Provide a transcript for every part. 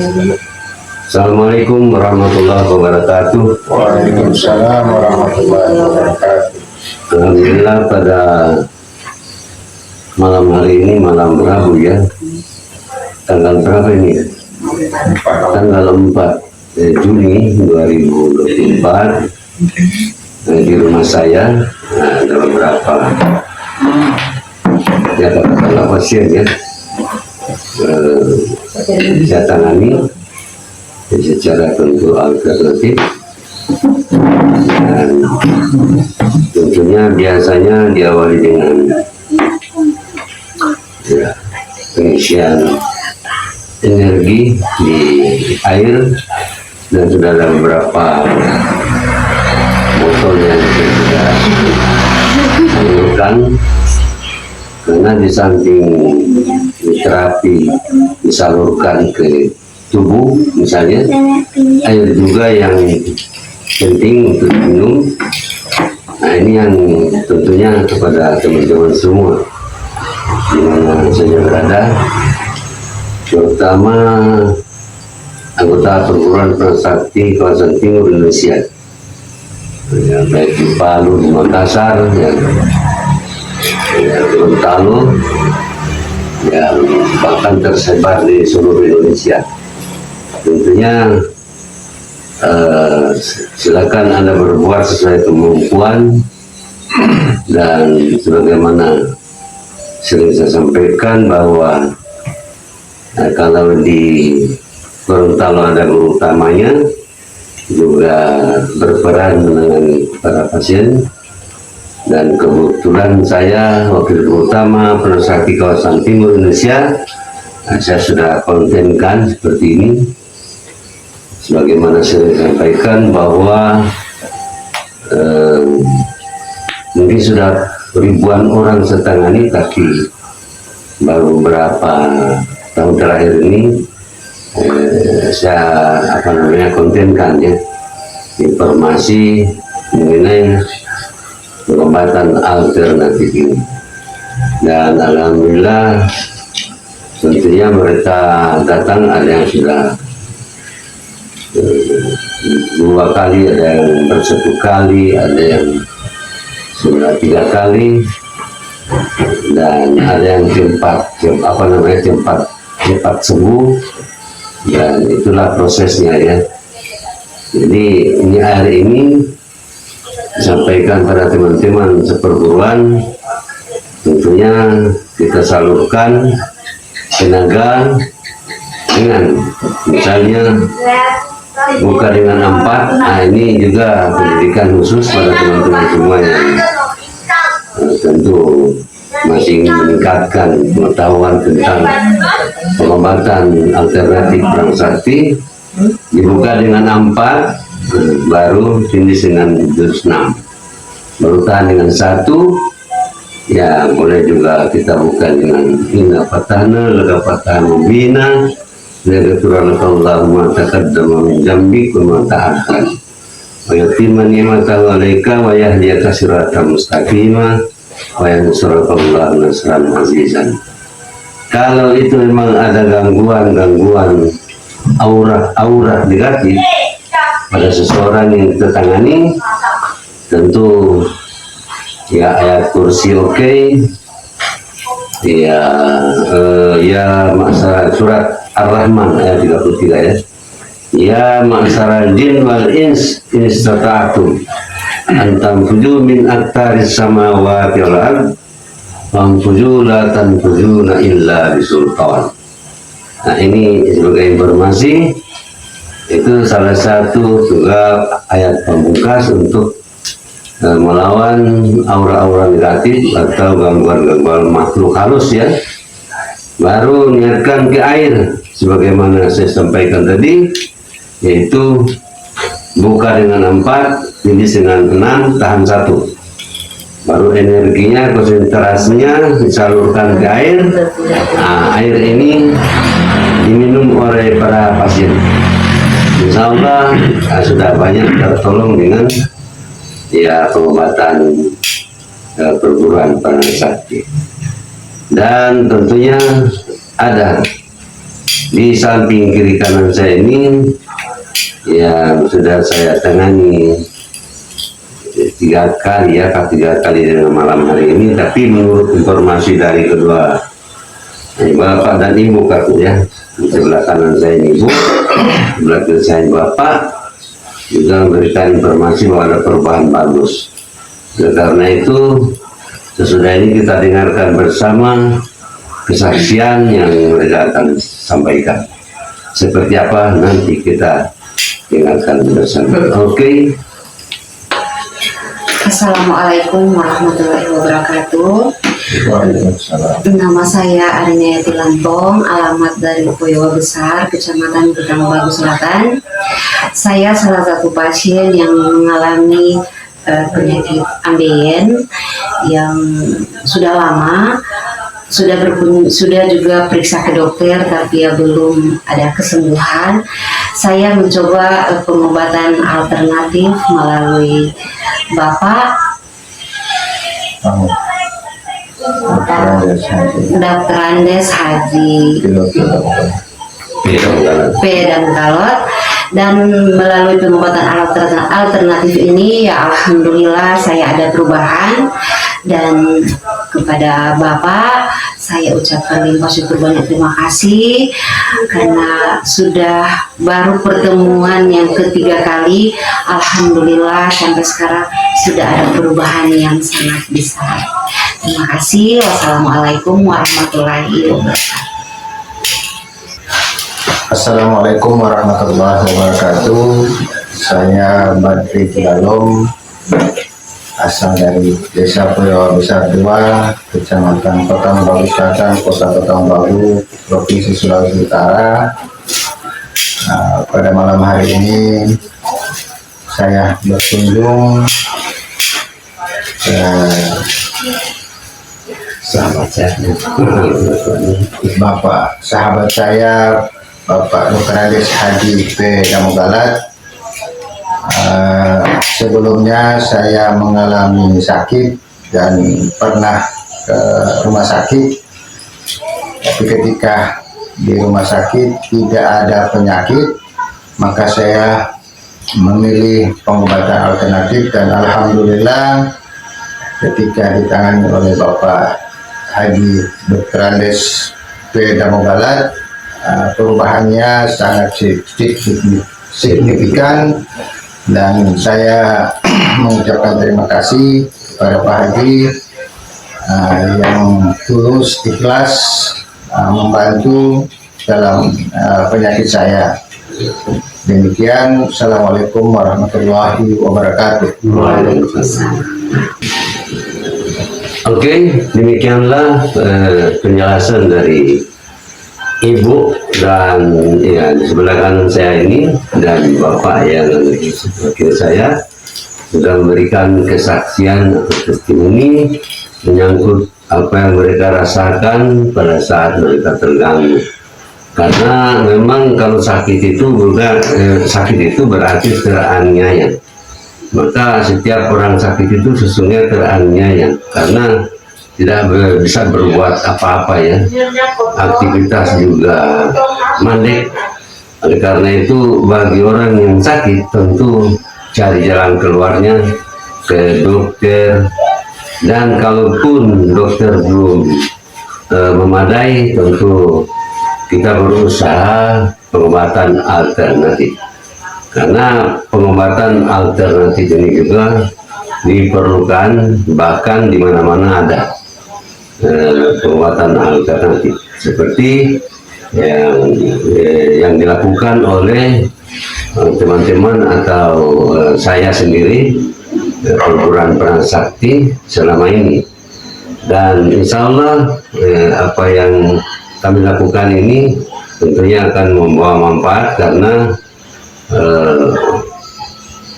Assalamualaikum warahmatullahi wabarakatuh. Waalaikumsalam warahmatullahi wabarakatuh. Alhamdulillah pada malam hari ini, malam Rabu ya, tanggal berapa ini? Tanggal 4 Juni 2024 di rumah saya ada beberapa ya katakanlah pasien ya, saya tangani secara tentu alternatif, dan tentunya biasanya diawali dengan ya, pengisian energi di air, dan sudah ada beberapa botol yang sudah salurkan, karena di samping terapi disalurkan ke tubuh misalnya, air juga yang penting untuk minum. Nah, ini yang tentunya kepada teman-teman semua di mana saja berada, terutama anggota perguruan Prasakti kawasan timur Indonesia ya, baik di Palu, di Makassar, ya, Gorontalo, yang bahkan tersebar di seluruh Indonesia. Tentunya silakan Anda berbuat sesuai kemampuan, dan sebagaimana sering saya sampaikan bahwa kalau di Gorontalo ada guru utamanya juga berperan menangani para pasien, dan kebetulan saya wakil guru utama Prasakti kawasan timur Indonesia. Saya sudah kontenkan seperti ini, sebagaimana saya sampaikan bahwa mungkin sudah ribuan orang saya tangani, tapi baru beberapa tahun terakhir ini saya kontenkan ya informasi mengenai pengobatan alternatif ini, dan alhamdulillah tentunya mereka datang, ada yang sudah 2 kali, ada yang bersatu kali, ada yang sudah 3 kali, dan ada yang cepat sembuh, dan itulah prosesnya ya. Jadi ini air ini disampaikan pada teman-teman seperguruan, tentunya kita salurkan tenaga dengan misalnya buka dengan 4. Nah, ini juga pendidikan khusus pada teman-teman semua yang tentu masih ingin meningkatkan pengetahuan tentang pengobatan alternatif Prasakti. Dibuka dengan 4, baru finish dengan jurus 6, baru tahan dengan 1 ya, boleh juga kita buka dengan inna fatahna laka fatahan mubina Allahumma taqaddama min jambik wa ma ta'akhkhar wa yutimma ni'matahu 'alaika wa yahdiyaka siratan mustaqima wa yansuraka Allahu nasran azizan. Kalau itu memang ada gangguan aura negatif pada seseorang yang kita tangani, tentu ya ayat kursi oke, ya masalah surat Ar-Rahman ayat 33 ya. Ya ma'saral jin wal ins in istata'tum an tanfuju min aqtaris samawati wal ard fanfuju la tanfujuna illa bisultan. Nah, ini sebagai informasi, itu salah satu juga ayat pembukas untuk melawan aura-aura negatif atau gangguan-gangguan makhluk halus ya. Baru niatkan ke air sebagaimana saya sampaikan tadi, yaitu buka dengan 4, finish dengan 6, tahan 1. Baru energinya, konsentrasinya disalurkan ke air. Nah, air ini diminum oleh para pasien. Insya Allah sudah banyak tertolong dengan ya pengobatan perguruan Prasakti. Dan tentunya ada Di samping kiri kanan saya ini yang sudah saya tangani 3 kali ya, 3 kali dengan malam hari ini. Tapi menurut informasi dari kedua bapak dan ibu ya, di sebelah kanan saya ini ibu, sebelah kiri saya bapak, juga memberikan informasi bahwa ada perubahan bagus. Karena itu sesudah ini kita dengarkan bersama kesaksian yang mereka akan sampaikan. Seperti apa nanti kita dengarkan bersama. Oke. Assalamualaikum warahmatullahi wabarakatuh. Waalaikumsalam. Nama saya Arinayati Lantong, alamat dari Puyowa Besar, Kecamatan Gedang Bagus Selatan. Saya salah satu pasien yang mengalami penyakit ambeien yang sudah lama, sudah juga periksa ke dokter, tapi ya belum ada kesembuhan. Saya mencoba pengobatan alternatif melalui Bapak Dr. Andes Haji P. Damgalot, dan melalui pengobatan alternatif ini ya alhamdulillah saya ada perubahan. Dan kepada Bapak saya ucapkan limpah syukur banyak terima kasih karena sudah baru pertemuan yang ketiga kali, alhamdulillah sampai sekarang sudah ada perubahan yang sangat besar. Terima kasih. Wassalamualaikum warahmatullahi wabarakatuh. Assalamualaikum warahmatullahi wabarakatuh. Saya Badri Kilalom, asal dari Desa Puyowa Besar 2, Kecamatan Petang Baru Selatan, Kota Petang Baru, Provinsi Sulawesi Utara. Pada malam hari ini saya berkunjung ke sahabat saya Bapak Dr. Andes Haji P. Damgalot. Sebelumnya saya mengalami sakit dan pernah ke rumah sakit, tapi ketika di rumah sakit tidak ada penyakit, maka saya memilih pengobatan alternatif, dan alhamdulillah ketika ditangani oleh Bapak Haji Dr. Andes P. Damgalot, perubahannya sangat signifikan. Dan saya mengucapkan terima kasih kepada Pak Haji yang tulus ikhlas membantu dalam penyakit saya. Demikian, Assalamualaikum warahmatullahi wabarakatuh. Oke, demikianlah penjelasan dari Ibu dan ya di sebelah kanan saya ini dan Bapak yang di sebelah kiri saya sudah memberikan kesaksian atau testimoni menyangkut apa yang mereka rasakan pada saat mereka terganggu. Karena memang kalau sakit itu berarti teraniaya. Maka setiap orang sakit itu sesungguhnya teraniaya karena tidak bisa berbuat apa-apa ya, aktivitas juga mandek. Oleh karena itu bagi orang yang sakit tentu cari jalan keluarnya ke dokter, dan kalaupun dokter belum memadai, tentu kita berusaha pengobatan alternatif, karena pengobatan alternatif ini juga diperlukan, bahkan di mana-mana ada pengobatan alternatif seperti yang dilakukan oleh teman-teman atau saya sendiri, perguruan peran sakti selama ini. Dan insya Allah apa yang kami lakukan ini tentunya akan membawa manfaat, karena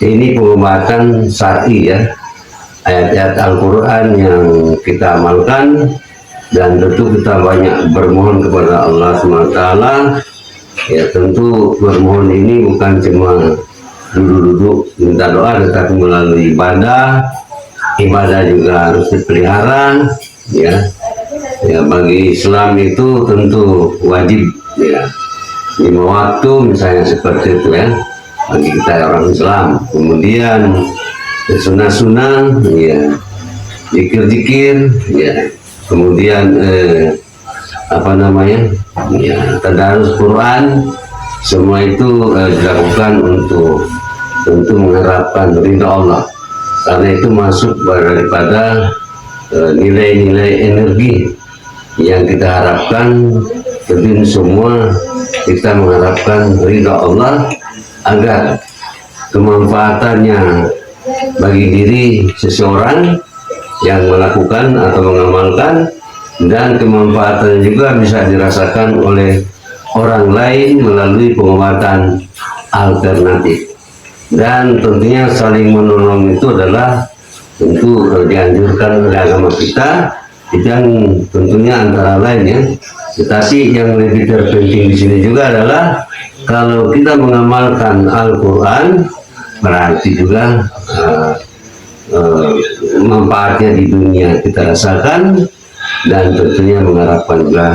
ini pengobatan syar'i ya, ayat-ayat Al-Quran yang kita amalkan, dan tentu kita banyak bermohon kepada Allah SWT. Ya tentu bermohon ini bukan cuma duduk-duduk minta doa, tetapi melalui ibadah juga harus dipelihara ya. Ya bagi Islam itu tentu wajib ya 5 waktu misalnya seperti itu ya bagi kita orang Islam. Kemudian sunnah-sunnah, ya, zikir-zikir, ya, kemudian apa namanya, ya, tadarus Quran, semua itu dilakukan untuk tentu mengharapkan ridha Allah, karena itu masuk daripada nilai-nilai energi yang kita harapkan. Tentu semua kita mengharapkan ridha Allah agar kemanfaatannya bagi diri seseorang yang melakukan atau mengamalkan, dan kemanfaatannya juga bisa dirasakan oleh orang lain melalui pengobatan alternatif. Dan tentunya saling menolong itu adalah tentu dianjurkan oleh agama kita, yang tentunya antara lain ya. Tetapi yang lebih terpenting di sini juga adalah kalau kita mengamalkan Al-Quran, berarti juga manfaatnya di dunia kita rasakan, dan tentunya mengharapkan juga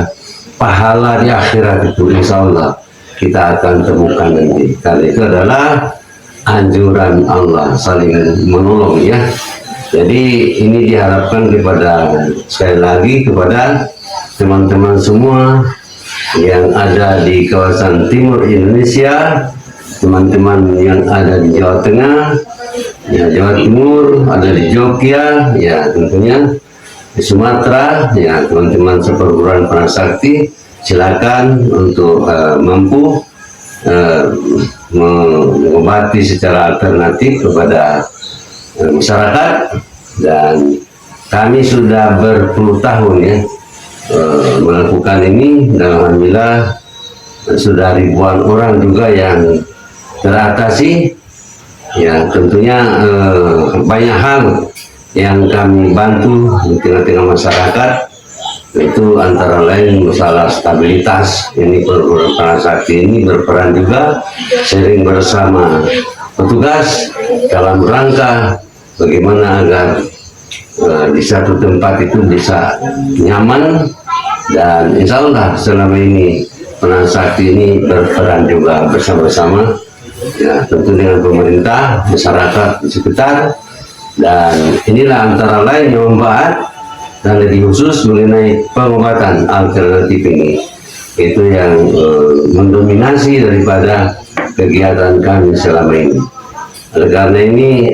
pahala di akhirat itu insya Allah kita akan temukan nanti. Karena itu adalah anjuran Allah saling menolong ya. Jadi ini diharapkan kepada, sekali lagi, kepada teman-teman semua yang ada di kawasan timur Indonesia, teman-teman yang ada di Jawa Tengah, ya, Jawa Timur, ada di Jogja, ya tentunya di Sumatera, ya teman-teman seperguruan Prasakti, silakan untuk mampu mengobati secara alternatif kepada masyarakat. Dan kami sudah berpuluh tahun ya melakukan ini, dan alhamdulillah sudah ribuan orang juga yang teratasi. Ya tentunya banyak hal yang kami bantu di tengah-tengah masyarakat, itu antara lain masalah stabilitas. Ini perguruan Prasakti ini berperan juga sering bersama petugas dalam rangka bagaimana agar di satu tempat itu bisa nyaman. Dan insya Allah selama ini Prasakti ini berperan juga bersama-sama, ya tentu dengan pemerintah, masyarakat di sekitar. Dan inilah antara lain yang membahas, dan lebih khusus mengenai pengobatan alternatif ini, itu yang mendominasi daripada kegiatan kami selama ini.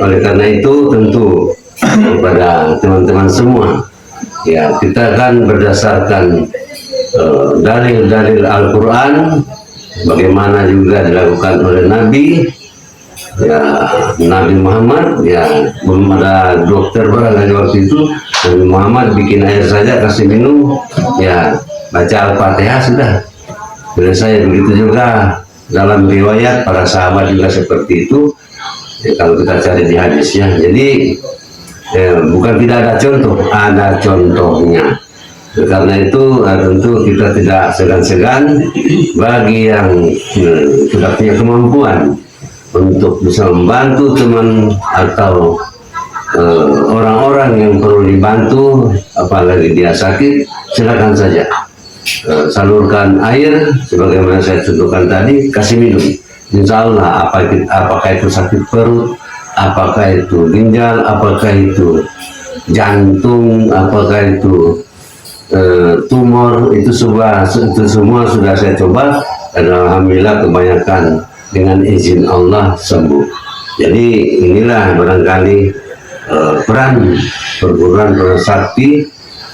Oleh karena itu tentu kepada teman-teman semua, ya kita akan berdasarkan dalil-dalil Al-Quran, bagaimana juga dilakukan oleh Nabi, ya Nabi Muhammad, ya belum ada dokter barangkali waktu itu, Nabi Muhammad bikin air saja kasih minum, ya baca Al-Fatihah sudah selesai. Begitu juga dalam riwayat para sahabat juga seperti itu, ya, kalau kita cari di hadisnya. Jadi bukan tidak ada contoh, ada contohnya. Karena itu tentu kita tidak segan-segan bagi yang sudah punya kemampuan untuk bisa membantu teman atau orang-orang yang perlu dibantu, apalagi dia sakit, silakan saja salurkan air sebagaimana saya contohkan tadi, kasih minum. Insya Allah apakah itu sakit perut, apakah itu ginjal, apakah itu jantung, apakah itu tumor, itu semua sudah saya coba, dan alhamdulillah kebanyakan dengan izin Allah sembuh. Jadi inilah barangkali peran perguruan Prasakti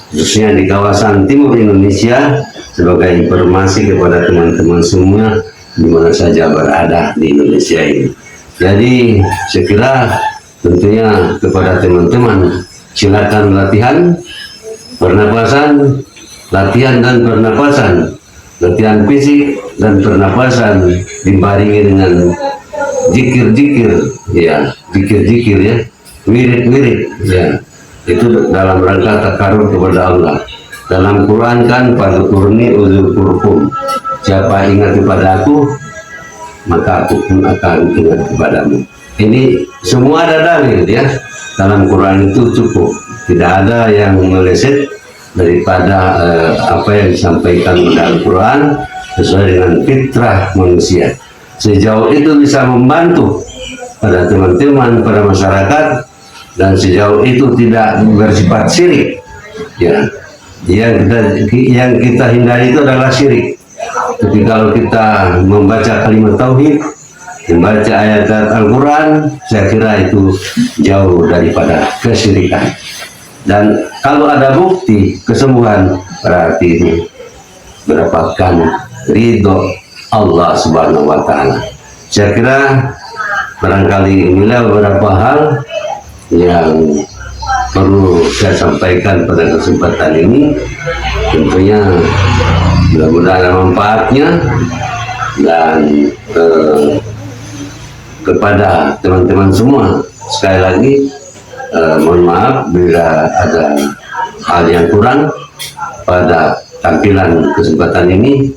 khususnya di kawasan timur Indonesia, sebagai informasi kepada teman-teman semua di mana saja berada di Indonesia ini. Jadi saya kira tentunya kepada teman-teman, silakan latihan pernapasan, latihan dan pernapasan, latihan fisik dan pernapasan dibarengi dengan zikir-zikir, ya zikir-zikir ya, wirid-wirid, ya itu dalam rangka takarub kepada Allah. Dalam Quran kan fadkurni uzkurkum, siapa ingat kepada aku maka aku pun akan ingat kepadamu. Ini semua ada dalil ya, dalam Quran itu cukup, tidak ada yang meleset daripada apa yang disampaikan dalam Quran. sesuai dengan fitrah manusia. Sejauh itu bisa membantu pada teman-teman, pada masyarakat, dan sejauh itu tidak bersifat syirik, ya, yang kita hindari itu adalah syirik. Tapi kalau kita membaca kalimat tauhid, membaca ayat Al-Quran, saya kira itu jauh daripada kesyirikan. Dan kalau ada bukti kesembuhan, berarti ini mendapatkan ridho Allah Subhanahu wa Ta'ala. Saya kira barangkali inilah beberapa hal yang perlu saya sampaikan pada kesempatan ini. Tentunya mudah-mudahan ada manfaatnya, dan kepada teman-teman semua sekali lagi mohon maaf bila ada hal yang kurang pada tampilan kesempatan ini.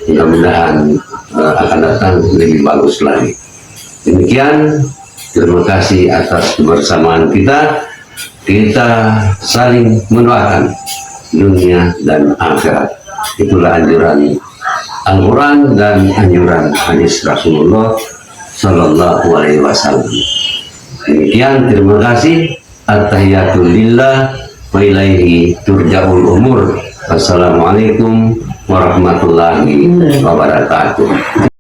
Mudah-mudahan akan datang lebih bagus lagi. Demikian, terima kasih atas kebersamaan kita. Kita saling mendoakan dunia dan akhirat. Itulah anjuran Al-Quran dan anjuran hadis Rasulullah Sallallahu Alaihi Wasallam. Demikian, terima kasih. At-tahiyatul lillah wa ilaihi turja'ul umur. Wassalamualaikum warahmatullahi wabarakatuh.